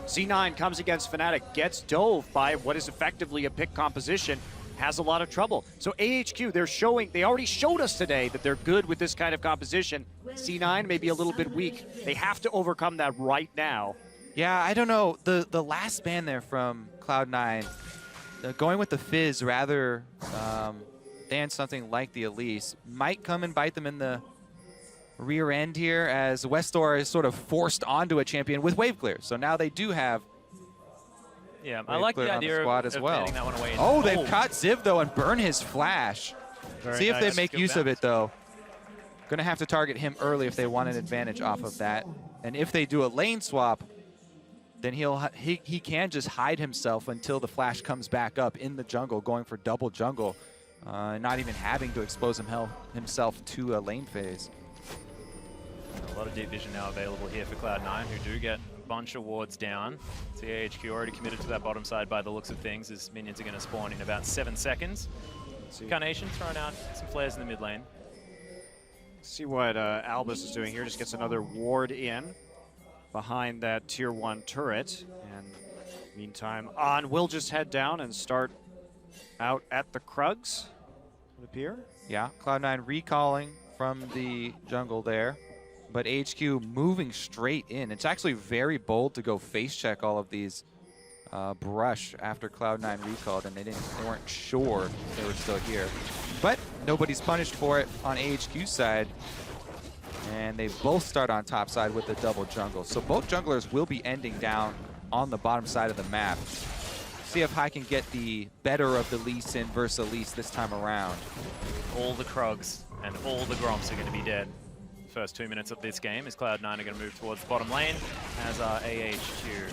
C9 comes against Fnatic, gets dove by what is effectively a pick composition, has a lot of trouble. So AHQ, they already showed us today that they're good with this kind of composition. C9 may be a little bit weak. They have to overcome that right now. Yeah, I don't know. The last ban there from Cloud9, going with the Fizz rather than something like the Elise, might come and bite them in the rear end here, as Westor is sort of forced onto a champion with wave clear. So now they do have I like the idea of as well. that one away. Oh, they've caught Ziv though and burn his flash. See if they make use of it though. Gonna have to target him early if they want an advantage off of that. And if they do a lane swap, then he can just hide himself until the flash comes back up in the jungle, going for double jungle, not even having to expose himself to a lane phase. A lot of deep vision now available here for Cloud9, who do get a bunch of wards down. AHQ already committed to that bottom side by the looks of things, as minions are going to spawn in about 7 seconds. Carnation throwing out some flares in the mid lane. See what Albus is doing here. Just gets another ward in behind that tier 1 turret. And meantime, On will just head down and start out at the Krugs, it would appear. Yeah, Cloud9 recalling from the jungle there, but AHQ moving straight in. It's actually very bold to go face check all of these brush after Cloud9 recalled, and they weren't sure they were still here. But nobody's punished for it on AHQ's side, and they both start on top side with the double jungle. So both junglers will be ending down on the bottom side of the map. See if Hai can get the better of the Lee Sin versus Elise this time around. All the Krugs and all the Gromps are going to be dead. First 2 minutes of this game as Cloud9 are going to move towards the bottom lane, as are AHQ.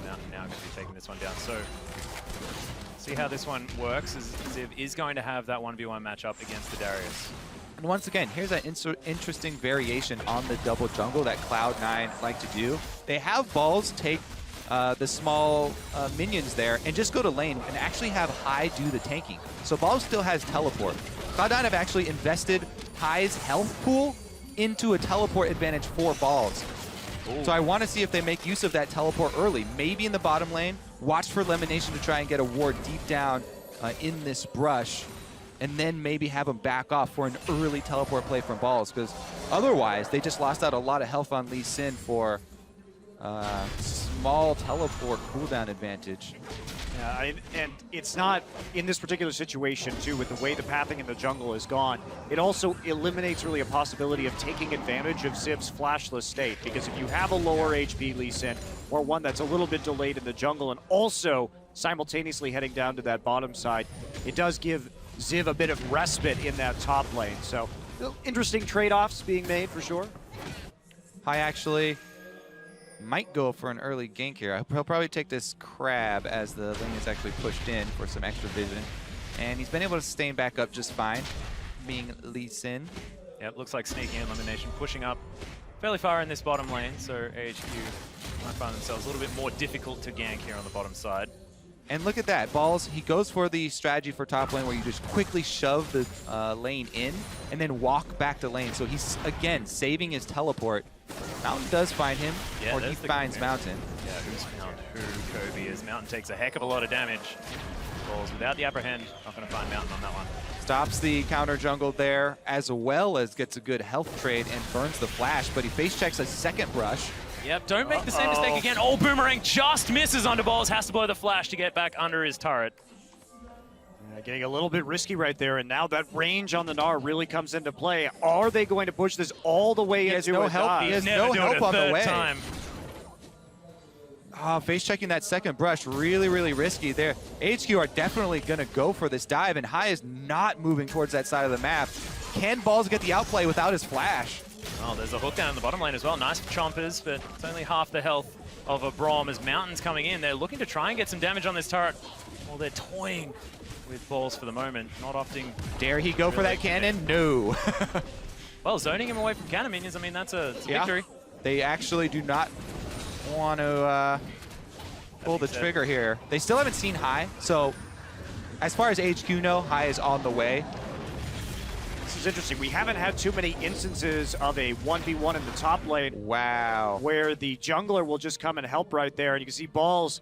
Mountain now going to be taking this one down. So, see how this one works, as Ziv is going to have that 1v1 matchup against the Darius. And once again, here's an interesting variation on the double jungle that Cloud9 like to do. They have balls take the small minions there and just go to lane and actually have Hai do the tanking. So Balls still has teleport. Cloud9 have actually invested Hai's health pool into a teleport advantage for Balls. Ooh. So I want to see if they make use of that teleport early, maybe in the bottom lane, watch for Elimination to try and get a ward deep down in this brush, and then maybe have them back off for an early teleport play from Balls, because otherwise they just lost out a lot of health on Lee Sin for small teleport cooldown advantage. Yeah, and it's not, in this particular situation too, with the way the pathing in the jungle is gone, it also eliminates really a possibility of taking advantage of Ziv's flashless state, because if you have a lower HP Lee Sin, or one that's a little bit delayed in the jungle and also simultaneously heading down to that bottom side, it does give Ziv a bit of respite in that top lane. So interesting trade-offs being made for sure. Hai actually might go for an early gank here. He'll probably take this crab as the lane is actually pushed in for some extra vision. And he's been able to sustain back up just fine, being Lee Sin. Yep, looks like sneaking elimination, pushing up fairly far in this bottom lane, so AHQ might find themselves a little bit more difficult to gank here on the bottom side. And look at that, Balls, he goes for the strategy for top lane where you just quickly shove the lane in and then walk back to lane. So he's, again, saving his teleport. Mountain does find him, or he finds Mountain. Yeah, who's found who? Kobe, as Mountain takes a heck of a lot of damage. Balls without the apprehend, not going to find Mountain on that one. Stops the counter jungle there, as well as gets a good health trade and burns the flash, but he face checks a second brush. Yep, don't make the same mistake again. Oh, Boomerang just misses onto Balls, has to blow the flash to get back under his turret. Getting a little bit risky right there, and now that range on the Gnar really comes into play. Are they going to push this all the way into no a help? dive? He has no help on the way. Time. Face checking that second brush, really, really risky there. AHQ are definitely going to go for this dive, and Hai is not moving towards that side of the map. Can Balls get the outplay without his flash? Oh, there's a hook down in the bottom lane as well. Nice for chompers, but it's only half the health of a Braum as Mountain's coming in. They're looking to try and get some damage on this turret. Well, they're toying with Balls for the moment, not opting. Dare he go for that cannon? No. Well, zoning him away from cannon minions, I mean, that's a victory. They actually do not want to pull the trigger here. They still haven't seen Hai, so as far as AHQ know, Hai is on the way. This is interesting. We haven't had too many instances of a 1v1 in the top lane. Wow. Where the jungler will just come and help right there. And you can see Balls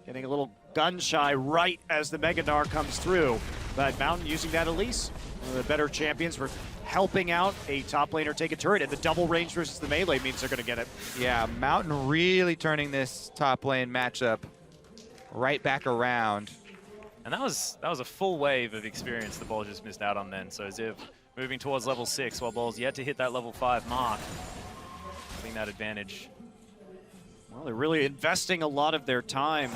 getting a little gun shy right as the Mega Gnar comes through. But Mountain using that Elise. One of the better champions for helping out a top laner take a turret. And the double range versus the melee means they're going to get it. Yeah, Mountain really turning this top lane matchup right back around. And that was a full wave of experience the Balls just missed out on then. So Ziv moving towards level 6 while Balls yet to hit that level 5 mark. Having that advantage. Well, they're really investing a lot of their time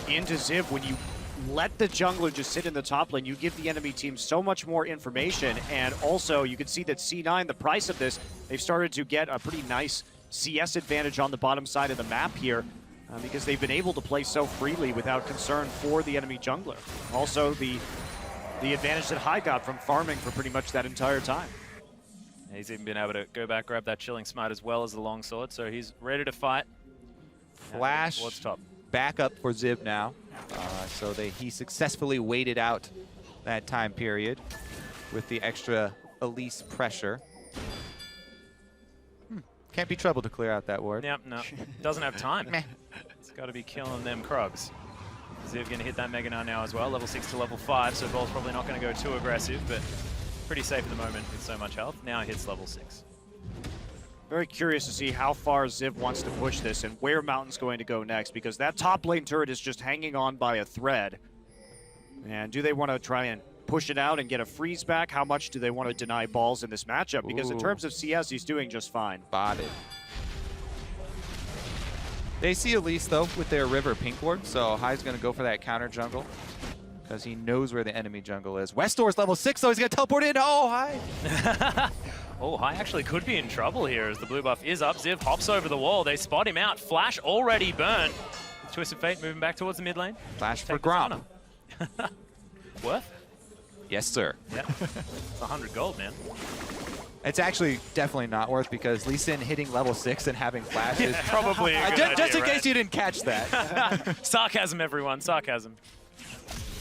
into Ziv. When you let the jungler just sit in the top lane, you give the enemy team so much more information. And also, you can see that C9, the price of this, they've started to get a pretty nice CS advantage on the bottom side of the map here. Because they've been able to play so freely without concern for the enemy jungler. Also, the advantage that Hai got from farming for pretty much that entire time. He's even been able to go back, grab that Chilling Smite as well as the longsword, so he's ready to fight. Flash Towards top. back up for Ziv now. So he successfully waited out that time period with the extra Elise pressure. Can't be trouble to clear out that ward. Yep, no, doesn't have time. It's got to be killing them Krugs. Ziv going to hit that Mega Gnar now as well, level 6 to level 5, so Ball's probably not going to go too aggressive, but pretty safe at the moment with so much health. Now hits level 6. Very curious to see how far Ziv wants to push this and where Mountain's going to go next, because that top lane turret is just hanging on by a thread. And do they want to try and push it out and get a freeze back? How much do they want to deny Balls in this matchup? Because in terms of CS, he's doing just fine. Spotted. They see Elise, though, with their River Pink ward, so Hai's going to go for that counter jungle because he knows where the enemy jungle is. Westor's level 6, so he's going to teleport in. Oh, Hai! Oh, Hai actually could be in trouble here as the blue buff is up. Ziv hops over the wall. They spot him out. Flash already burnt. Twisted Fate moving back towards the mid lane. Flash for Grom. Worth? Yes, sir. Yeah. It's 100 gold, man. It's actually definitely not worth because Lee Sin hitting level 6 and having Flash is Probably a good idea, just in right? case you didn't catch that. Sarcasm, everyone. Sarcasm.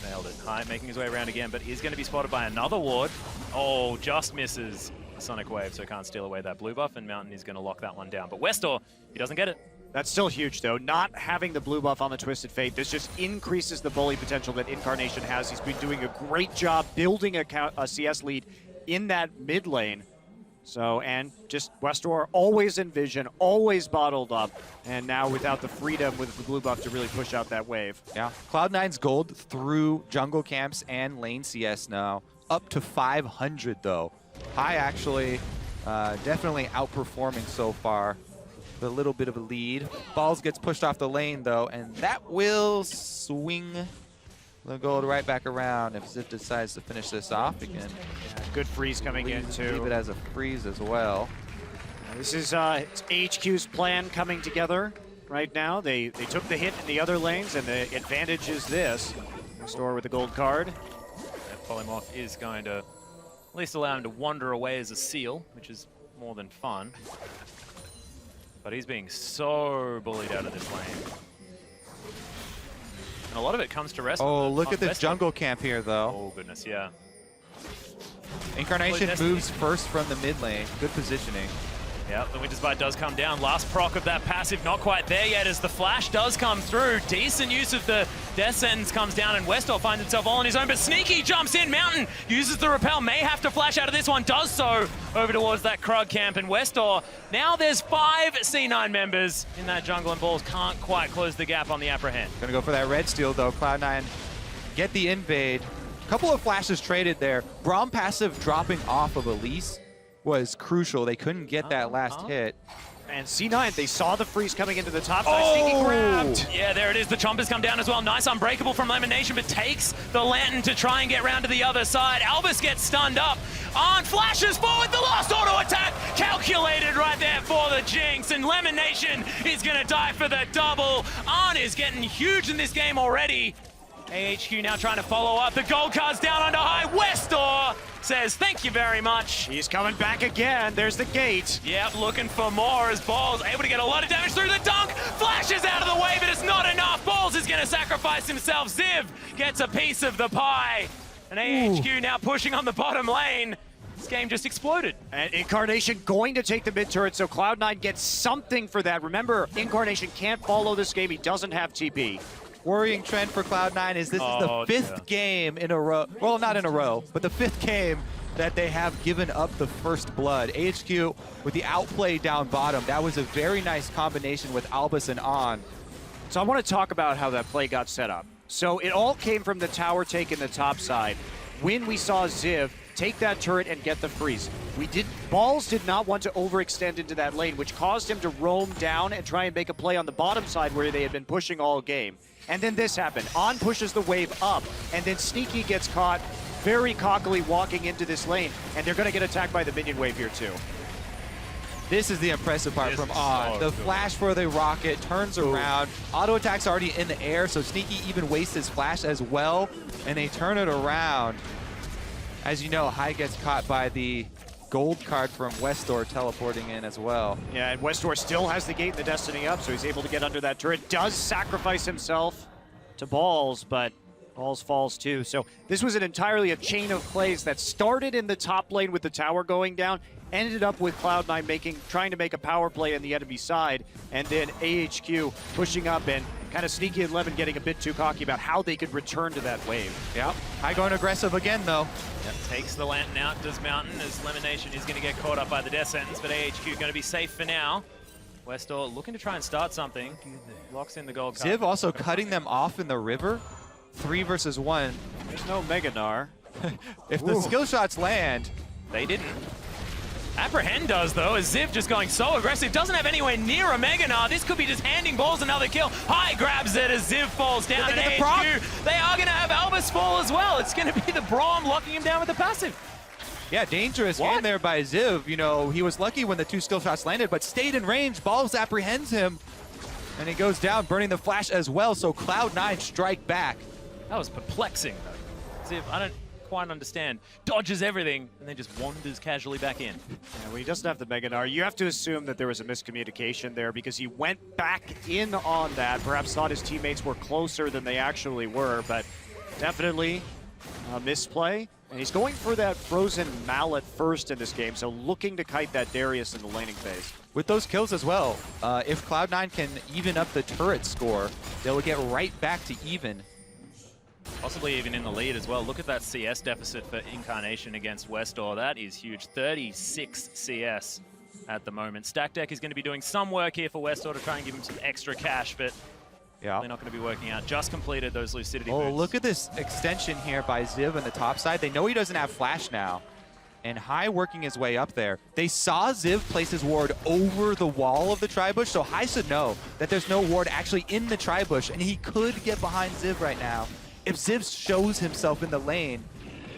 Nailed it. Hai making his way around again, but he's going to be spotted by another ward. Oh, just misses Sonic Wave, so can't steal away that blue buff, and Mountain is going to lock that one down. But Westor, he doesn't get it. That's still huge, though. Not having the blue buff on the Twisted Fate, this just increases the bully potential that Incarnation has. He's been doing a great job building a CS lead in that mid lane. So, and just Westor always in vision, always bottled up, and now without the freedom with the blue buff to really push out that wave. Yeah, Cloud9's gold through jungle camps and lane CS now, up to 500 though. Hai actually definitely outperforming so far. A little bit of a lead. Balls gets pushed off the lane though, and that will swing the gold right back around if Ziv decides to finish this off again. Yeah, good freeze coming in too. Leave it as a freeze as well. This is AHQ's plan coming together right now. They took the hit in the other lanes, and the advantage is this. Store with the gold card. That Polymorph is going to at least allow him to wander away as a seal, which is more than fun. But he's being so bullied out of this lane. And a lot of it comes to rest. Oh, look at this Westor. jungle camp here though. Oh, goodness, yeah. Incarnation moves first from the mid lane. Good positioning. Yeah, the Winter's Bite does come down. Last proc of that passive, not quite there yet as the flash does come through. Decent use of the Death Sentence comes down and Westor finds himself all on his own, but Sneaky jumps in. Mountain uses the repel, may have to flash out of this one, does so over towards that Krug camp, and Westor, now there's 5 C9 members in that jungle and Balls can't quite close the gap on the apprehend. Gonna go for that red steal though. Cloud9 get the invade. Couple of flashes traded there. Braum passive dropping off of Elise was crucial. They couldn't get that last hit. And C9, they saw the freeze coming into the top side. Sneaky grabbed. Yeah, there it is. The Chompers come down as well. Nice unbreakable from Lemonation, but takes the Lantern to try and get round to the other side. Albus gets stunned up. On flashes forward, the last auto attack calculated right there for the Jinx, and Lemonation is going to die for the double. Arn is getting huge in this game already. AHQ now trying to follow up. The gold card's down onto Hai. Westor says thank you very much. He's coming back again. There's the gate. Yep, looking for more as Balls able to get a lot of damage through the dunk. Flashes out of the way, but it's not enough. Balls is going to sacrifice himself. Ziv gets a piece of the pie. And AHQ now pushing on the bottom lane. This game just exploded. And Incarnation going to take the mid turret, so Cloud9 gets something for that. Remember, Incarnation can't follow this game. He doesn't have TP. Worrying trend for Cloud9 is this is the fifth game in a row. Well, not in a row, but the fifth game that they have given up the first blood. AHQ with the outplay down bottom. That was a very nice combination with Albus and On. So I want to talk about how that play got set up. So it all came from the tower take in the top side. When we saw Ziv take that turret and get the freeze. Balls did not want to overextend into that lane, which caused him to roam down and try and make a play on the bottom side where they had been pushing all game. And then this happened. On pushes the wave up, and then Sneaky gets caught very cockily walking into this lane, and they're going to get attacked by the minion wave here too. This is the impressive part from On. The flash for the rocket turns around. Auto attack's already in the air, so Sneaky even wastes his flash as well, and they turn it around. As you know, Hai gets caught by the gold card from Westor teleporting in as well. Yeah, and Westor still has the gate and the Destiny up, so he's able to get under that turret. Does sacrifice himself to Balls, but Balls falls too. So this was entirely a chain of plays that started in the top lane with the tower going down, ended up with Cloud9 trying to make a power play on the enemy side, and then AHQ pushing up and kind of Sneaky and Levin getting a bit too cocky about how they could return to that wave. Yep. Hai going aggressive again though. Yep, takes the lantern out, does Mountain, as Lemonation is going to get caught up by the death sentence, but AHQ going to be safe for now. Westor looking to try and start something. Locks in the gold card. Ziv also cutting them off in the river. 3 versus 1. There's no Meganar. If the skill shots land, they didn't. Apprehend does, though, as Ziv just going so aggressive. Doesn't have anywhere near a Meganar. This could be just handing Balls another kill. Hai grabs it as Ziv falls down. And AHQ, they are going to have Albus fall as well. It's going to be the Braum locking him down with the passive. yeah, dangerous game there by Ziv. You know, he was lucky when the 2 skill shots landed, but stayed in range. Balls apprehends him, and he goes down, burning the flash as well. So Cloud9 strike back. That was perplexing, though. Ziv, I don't quite understand. Dodges everything and then just wanders casually back in. Yeah, well, he doesn't have the Meganar. You have to assume that there was a miscommunication there because he went back in on that. Perhaps thought his teammates were closer than they actually were, but definitely a misplay. And he's going for that frozen mallet first in this game, so looking to kite that Darius in the laning phase. With those kills as well, if Cloud9 can even up the turret score, they'll get right back to even. Possibly even in the lead as well. Look at that CS deficit for Incarnation against Westor. That is huge. 36 CS at the moment. Stack Deck is going to be doing some work here for Westor to try and give him some extra cash, but they're not going to be working out. Just completed those Lucidity boots. Look at this extension here by Ziv on the top side. They know he doesn't have flash now. And Hai working his way up there. They saw Ziv place his ward over the wall of the tri-bush, so Hai should know that there's no ward actually in the tri-bush, and he could get behind Ziv right now. If Ziv shows himself in the lane,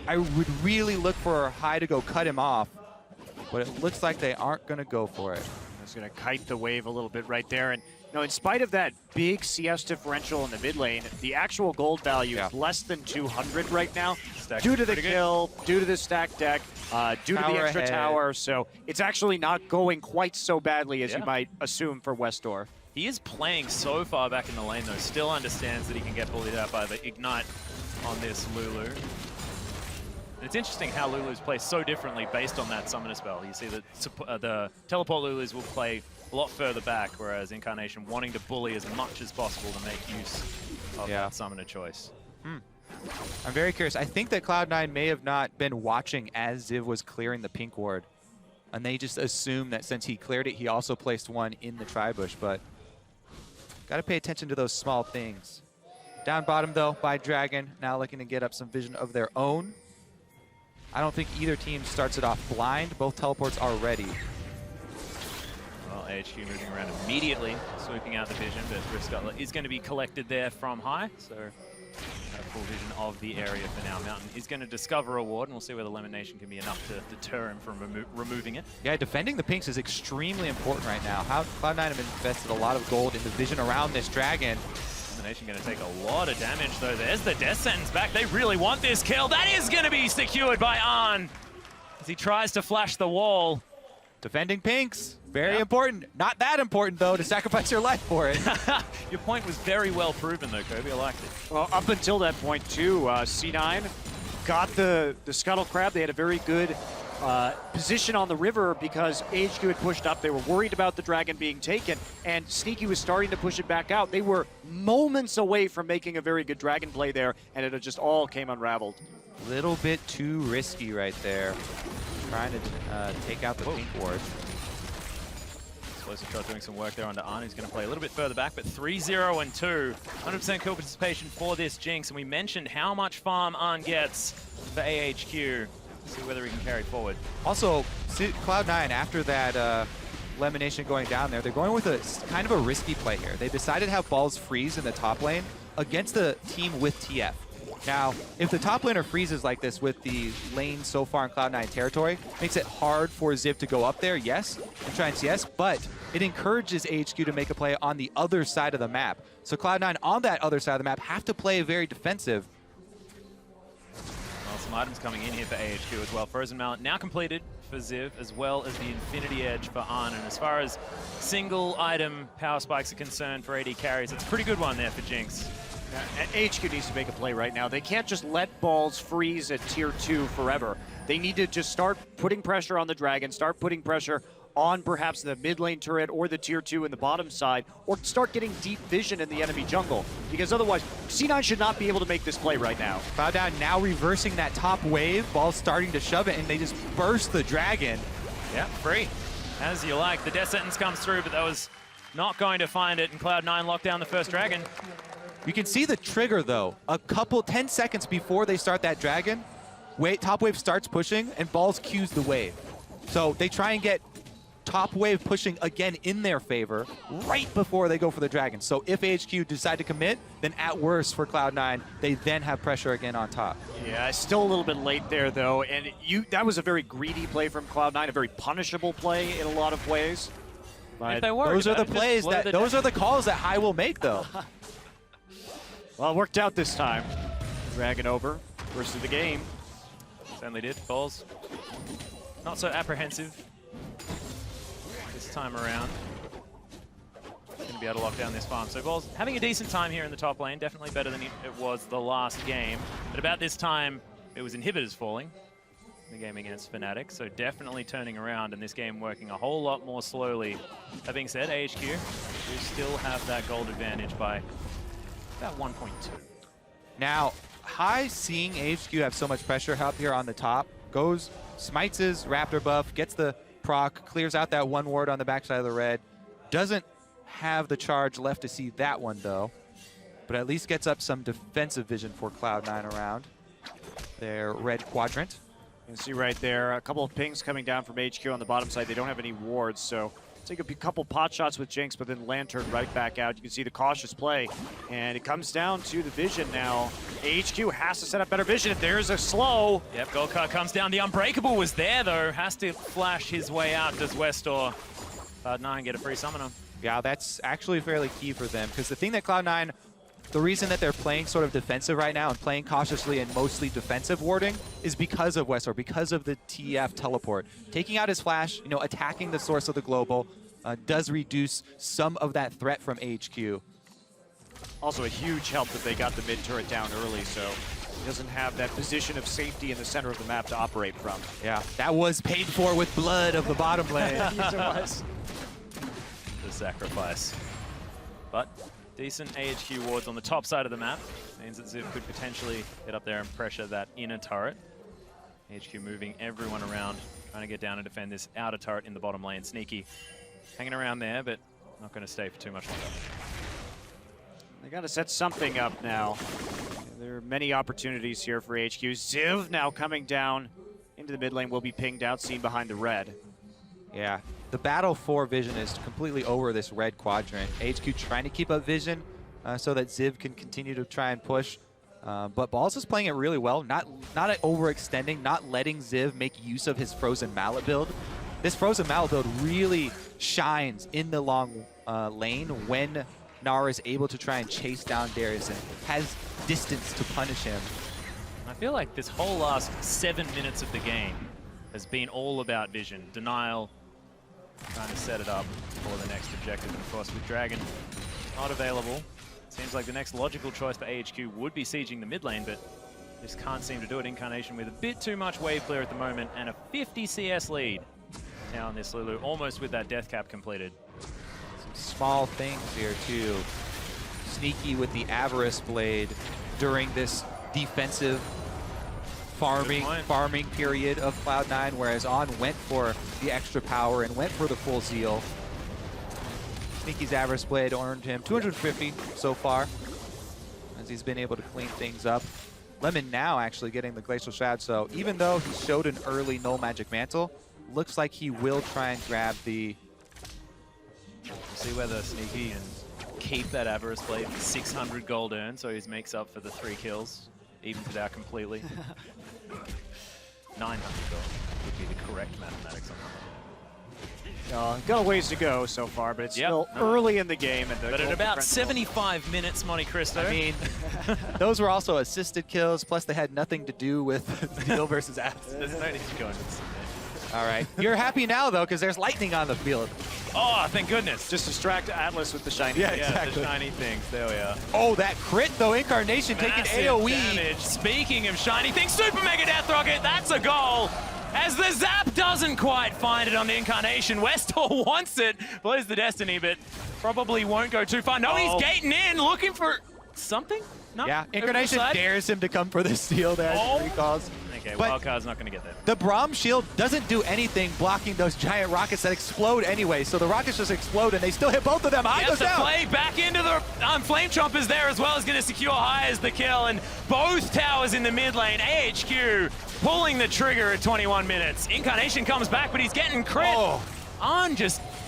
I would really look for Hai to go cut him off, but it looks like they aren't going to go for it. He's going to kite the wave a little bit right there. And you know, in spite of that big CS differential in the mid lane, the actual gold value is less than 200 right now due to the kill, due to the stack deck, due to the extra tower. So it's actually not going quite so badly as you might assume for Westor. He is playing so far back in the lane, though. Still understands that he can get bullied out by the Ignite on this Lulu. And it's interesting how Lulus play so differently based on that Summoner spell. You see that the Teleport Lulus will play a lot further back, whereas Incarnation wanting to bully as much as possible to make use of that Summoner choice. I'm very curious. I think that Cloud9 may have not been watching as Ziv was clearing the pink ward. And they just assumed that since he cleared it, he also placed one in the tri-bush, but got to pay attention to those small things. Down bottom, though, by Dragon, now looking to get up some vision of their own. I don't think either team starts it off blind. Both teleports are ready. Well, AHQ moving around immediately, swooping out the vision, but Riskutler is going to be collected there from Hai, so a full vision of the area for now. Mountain is going to discover a ward, and we'll see whether Lemonation can be enough to deter him from removing it. Yeah, defending the pinks is extremely important right now. Cloud9 have invested a lot of gold in the vision around this Dragon. Lemonation going to take a lot of damage, though. There's the death sentence back. They really want this kill. That is going to be secured by Arn as he tries to flash the wall. Defending pinks, very important. Not that important, though, to sacrifice your life for it. Your point was very well proven, though, Kobe. I liked it. Well, up until that point, too, C9 got the Scuttle Crab. They had a very good position on the river because AHQ had pushed up. They were worried about the dragon being taken, and Sneaky was starting to push it back out. They were moments away from making a very good dragon play there, and it just all came unraveled. Little bit too risky right there. Trying to take out the pink ward. Explosive Shot doing some work there under Arn. He's going to play a little bit further back, but 3-0 and 2. 100% kill participation for this Jinx, and we mentioned how much farm Arn gets for AHQ. See whether he can carry forward. Also, Cloud9, after that elimination going down there, they're going with a kind of a risky play here. They decided to have balls freeze in the top lane against the team with TF. Now, if the top laner freezes like this with the lane so far in Cloud9 territory, makes it hard for Ziv to go up there, yes, and try and CS, but it encourages AHQ to make a play on the other side of the map. So Cloud9 on that other side of the map have to play very defensive. Well, some items coming in here for AHQ as well. Frozen Mallet now completed for Ziv, as well as the Infinity Edge for Arn. And as far as single item power spikes are concerned for AD carries, it's a pretty good one there for Jinx. AHQ needs to make a play right now. They can't just let balls freeze at tier 2 forever. They need to just start putting pressure on the dragon, start putting pressure on perhaps the mid lane turret or the tier 2 in the bottom side, or start getting deep vision in the enemy jungle. Because otherwise, C9 should not be able to make this play right now. Cloud9 now reversing that top wave, ball starting to shove it, and they just burst the dragon. Yeah, free. As you like. The death sentence comes through, but that was not going to find it, and Cloud9 locked down the first dragon. You can see the trigger though. 10 seconds before they start that dragon, top wave starts pushing and balls cues the wave. So they try and get top wave pushing again in their favor right before they go for the dragon. So if AHQ decide to commit, then at worst for Cloud9, they then have pressure again on top. Yeah, still a little bit late there though, and that was a very greedy play from Cloud9, a very punishable play in a lot of ways. But those are the plays those are the calls that High will make though. Well, it worked out this time. Dragon over, first of the game. Certainly did. Balls not so apprehensive this time around. Going to be able to lock down this farm. So Balls having a decent time here in the top lane, definitely better than it was the last game. But about this time, it was inhibitors falling in the game against Fnatic, so definitely turning around, and this game working a whole lot more slowly. That being said, AHQ do still have that gold advantage by about 1.2. Now, High seeing AHQ have so much pressure up here on the top, goes, smites his Raptor buff, gets the proc, clears out that one ward on the backside of the red. Doesn't have the charge left to see that one though, but at least gets up some defensive vision for Cloud9 around their red quadrant. You can see right there, a couple of pings coming down from HQ on the bottom side. They don't have any wards, so take a couple pot shots with Jinx, but then Lantern right back out. You can see the cautious play, and it comes down to the vision now. AHQ has to set up better vision. If there's a slow. Yep, Gold Card comes down. The Unbreakable was there, though. Has to flash his way out, does Westor. Cloud9 get a free summoner. Yeah, that's actually fairly key for them, because the thing that Cloud9, the reason that they're playing sort of defensive right now and playing cautiously and mostly defensive warding is because of Westor, because of the TF teleport. Taking out his flash, attacking the source of the global does reduce some of that threat from AHQ. Also a huge help that they got the mid turret down early, so he doesn't have that position of safety in the center of the map to operate from. Yeah, that was paid for with blood of the bottom lane. Yes, it was. The sacrifice. But decent AHQ wards on the top side of the map. Means that Ziv could potentially get up there and pressure that inner turret. AHQ moving everyone around, trying to get down and defend this outer turret in the bottom lane. Sneaky hanging around there, but not going to stay for too much longer. They got to set something up now. There are many opportunities here for HQ. Ziv now coming down into the mid lane, will be pinged out, seen behind the red. Yeah, the battle for vision is completely over this red quadrant. HQ trying to keep up vision so that Ziv can continue to try and push. But Balls is playing it really well, not overextending, not letting Ziv make use of his Frozen Mallet build. This Frozen Mallet build really shines in the long lane when Nara is able to try and chase down Darius and has distance to punish him. I feel like this whole last 7 minutes of the game has been all about vision. Denial, trying to set it up for the next objective. And of course, with Dragon not available, seems like the next logical choice for AHQ would be sieging the mid lane, but Just can't seem to do it. Incarnation with a bit too much wave clear at the moment, and a 50 CS lead now on this Lulu, almost with that death cap completed. Some small things here too. Sneaky with the Avarice Blade during this defensive farming period of Cloud9, whereas On went for the extra power and went for the full zeal. Sneaky's Avarice Blade earned him 250 so far, as he's been able to clean things up. Lemon now actually getting the Glacial Shroud, so even though he showed an early Null Magic Mantle, looks like he will try and grab the... See whether Sneaky can keep that Avarice Blade for 600 gold earned, so he makes up for the 3 kills, evens it out completely. 900 gold would be the correct mathematics on that. Got a ways to go so far, but it's still early in the game. And but at about 75 minutes, Monte Cristo. I mean, those were also assisted kills, plus they had nothing to do with Steel versus Apps. There's no need to go into this. All right. You're happy now, though, because there's lightning on the field. Oh, thank goodness. Just distract Atlas with the shiny. Yeah, exactly. The shiny things. There we are. Oh, that crit, though. Incarnation taking AoE. Damage. Speaking of shiny things, Super Mega Death Rocket, that's a goal. As the zap doesn't quite find it on the Incarnation. Westor wants it, plays the Destiny, but probably won't go too far. No, he's gating in, looking for something? No? Yeah, Incarnation dares him to come for the steal there. Recalls. Okay, But Wildcard's not going to get there. the Braum shield doesn't do anything blocking those giant rockets that explode anyway, so the rockets just explode and they still hit both of them. High goes down. Play back into the Flame Chompers there as well, as going to secure High as the kill, and both towers in the mid lane. AHQ pulling the trigger at 21 minutes. Incarnation comes back, but he's getting crit. On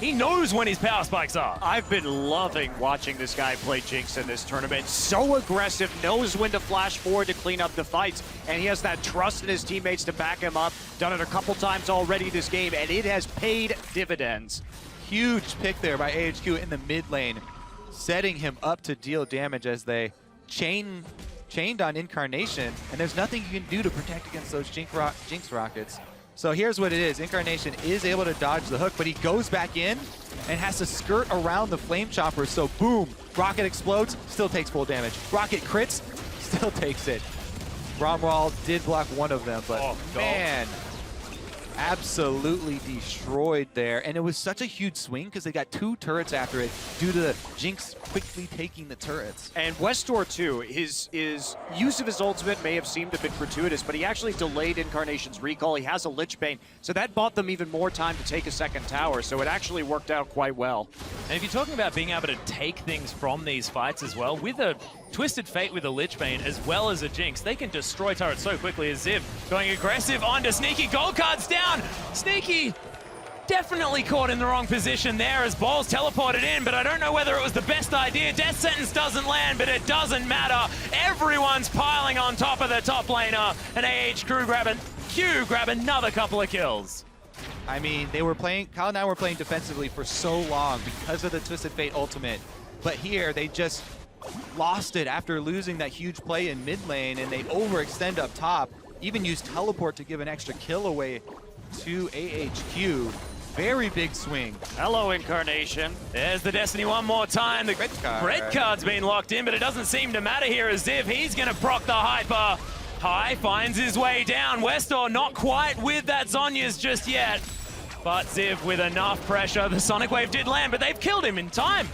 he knows when his power spikes are. I've been loving watching this guy play Jinx in this tournament. So aggressive, knows when to flash forward to clean up the fights, and he has that trust in his teammates to back him up. Done it a couple times already this game, and it has paid dividends. Huge pick there by AHQ in the mid lane, setting him up to deal damage as they chained on Incarnation, and there's nothing you can do to protect against those Jinx rockets. So here's what it is. Incarnation is able to dodge the hook, but he goes back in and has to skirt around the Flame Chopper. So boom, rocket explodes, still takes full damage. Rocket crits, still takes it. Bromwall did block one of them, but man, absolutely destroyed there. And it was such a huge swing because they got 2 turrets after it due to the Jinx quickly taking the turrets. And Westor too, his use of his ultimate may have seemed a bit gratuitous, but he actually delayed Incarnation's recall. He has a Lich Bane, so that bought them even more time to take a second tower, so it actually worked out quite well. And if you're talking about being able to take things from these fights as well, with a Twisted Fate with a Lich Bane as well as a Jinx, they can destroy turrets so quickly. As Ziv going aggressive onto Sneaky. Gold card's down. Sneaky definitely caught in the wrong position there as Balls teleported in, but I don't know whether it was the best idea. Death Sentence doesn't land, but it doesn't matter. Everyone's piling on top of the top laner, and AHQ grab another couple of kills. I mean, Cloud9 were playing defensively for so long because of the Twisted Fate ultimate, but here they just lost it after losing that huge play in mid lane, and they overextend up top, even use teleport to give an extra kill away to AHQ. Very big swing. Hello, Incarnation. There's the Destiny one more time. The red card's been locked in, but it doesn't seem to matter here as Ziv, he's going to proc the Hyper. High finds his way down. Westor not quite with that Zhonya's just yet, but Ziv with enough pressure. The Sonic Wave did land, but they've killed him in time.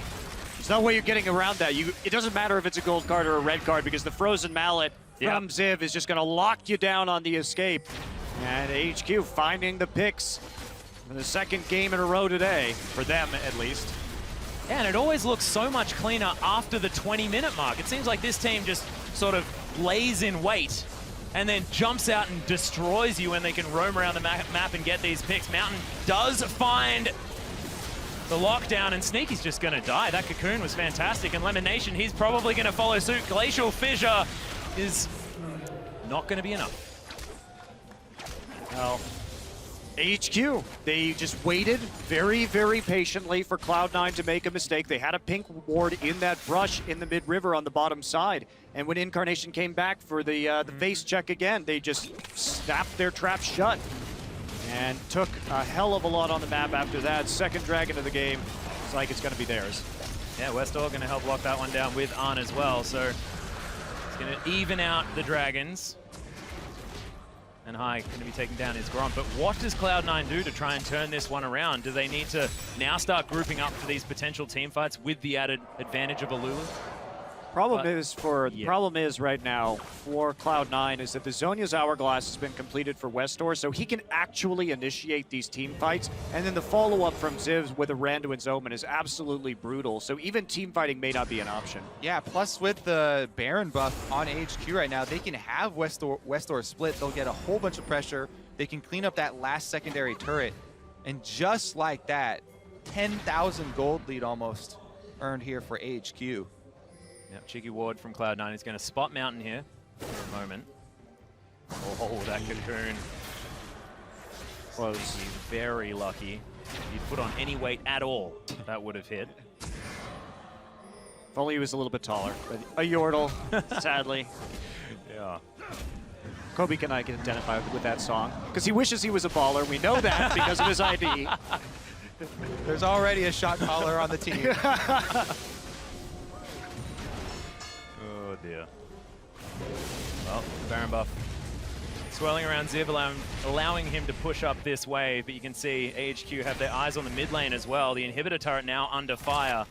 There's no way you're getting around that. It doesn't matter if it's a gold card or a red card, because the Frozen Mallet from Ziv is just going to lock you down on the escape. And AHQ finding the picks for the second game in a row today, for them at least. Yeah, and it always looks so much cleaner after the 20-minute mark. It seems like this team just sort of lays in wait and then jumps out and destroys you when they can roam around the map and get these picks. Mountain does find the lockdown, and Sneaky's just going to die. That Cocoon was fantastic, and Lemon Nation, he's probably going to follow suit. Glacial Fissure is not going to be enough. Well, AHQ, they just waited very, very patiently for Cloud9 to make a mistake. They had a pink ward in that brush in the mid-river on the bottom side. And when Incarnation came back for the face check again, they just snapped their trap shut and took a hell of a lot on the map after that. Second dragon of the game. Looks like it's going to be theirs. Yeah, Westor going to help lock that one down with Arn as well. So it's going to even out the dragons. And High going to be taking down his Grom. But what does Cloud9 do to try and turn this one around? Do they need to now start grouping up for these potential team fights with the added advantage of a Lulu? Problem is right now for Cloud9 is that the Zhonya's Hourglass has been completed for Westor, so he can actually initiate these team fights, and then the follow-up from Zivs with a Randuin's Omen is absolutely brutal, so even team fighting may not be an option. Yeah, plus with the Baron buff on AHQ right now, they can have Westor split. They'll get a whole bunch of pressure. They can clean up that last secondary turret, and just like that, 10,000 gold lead almost earned here for AHQ. Yep, cheeky ward from Cloud9. He's going to spot Mountain here for a moment. Oh, that cocoon. Close. He's very lucky. If he'd put on any weight at all, that would have hit. If only he was a little bit taller. But a Yordle, sadly. Yeah. Kobe and I can identify with that song because he wishes he was a baller. We know that because of his ID. There's already a shot caller on the team. Oh dear. Well, Baron buff swirling around Ziv, allowing him to push up this wave, but you can see AHQ have their eyes on the mid lane as well. The inhibitor turret now under fire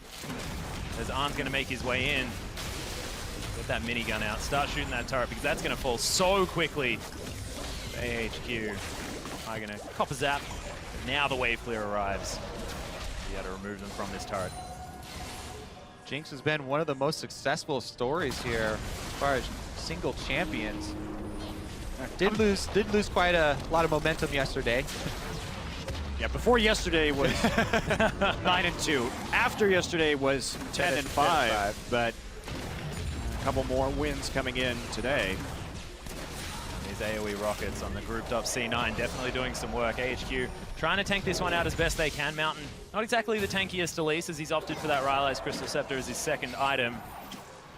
as Arn's going to make his way in. Get that minigun out, start shooting that turret because that's going to fall so quickly. AHQ are going to cop a zap. Now the wave clear arrives. You got to remove them from this turret. Jinx has been one of the most successful stories here as far as single champions. Did lose quite a lot of momentum yesterday. Yeah, before yesterday was 9-2. After yesterday was 10-5. But a couple more wins coming in today. These AoE rockets on the grouped up C9 definitely doing some work. AHQ trying to tank this one out as best they can. Mountain, not exactly the tankiest Elise as he's opted for that Rylai's Crystal Scepter as his second item,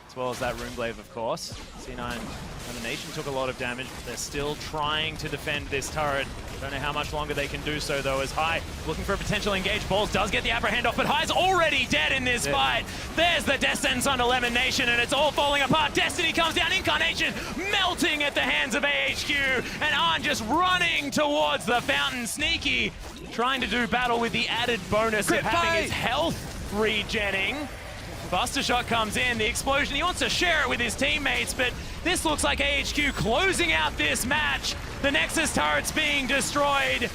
as well as that Runeglaive, of course. C9 Domination took a lot of damage, but they're still trying to defend this turret. Don't know how much longer they can do so, though, as High looking for a potential engage. Balls does get the apprehend off, but High's already dead in this fight. There's the Descent under Lemon Nation, and it's all falling apart. Destiny comes down, Incarnation melting at the hands of AHQ, and Arn just running towards the fountain. Sneaky, trying to do battle with the added bonus of having his health regenning. Buster Shot comes in, the explosion, he wants to share it with his teammates, but this looks like AHQ closing out this match. The Nexus turret's being destroyed,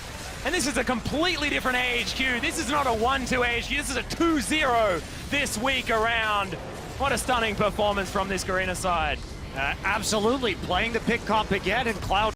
and this is a completely different AHQ. This is not a 1-2 AHQ, this is a 2-0 this week around. What a stunning performance from this Garena side. Absolutely, playing the pick comp again, and Cloud